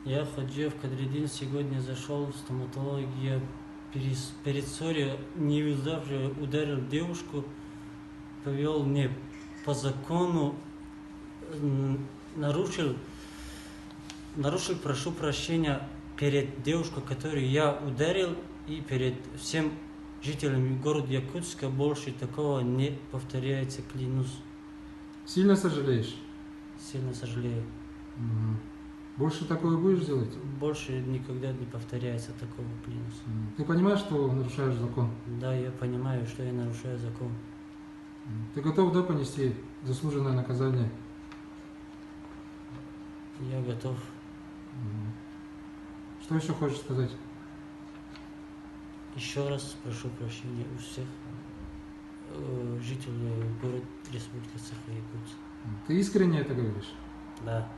Я ходил в Кадридин, сегодня зашел в стоматологию. Перед ссорой неудавший ударил девушку, повел не по закону, нарушил, прошу прощения, перед девушкой, которую я ударил, и перед всем жителями города Якутска больше такого не повторяется, клянусь. Сильно сожалеешь? Сильно сожалею. Больше такое будешь делать? Больше никогда не повторяется такого, клянусь. Ты понимаешь, что нарушаешь закон? Да, я понимаю, что я нарушаю закон. Ты готов, да, понести заслуженное наказание? Я готов. Что еще хочешь сказать? Еще раз прошу прощения у всех жителей города Республики Саха-Якутск. Ты искренне это говоришь? Да.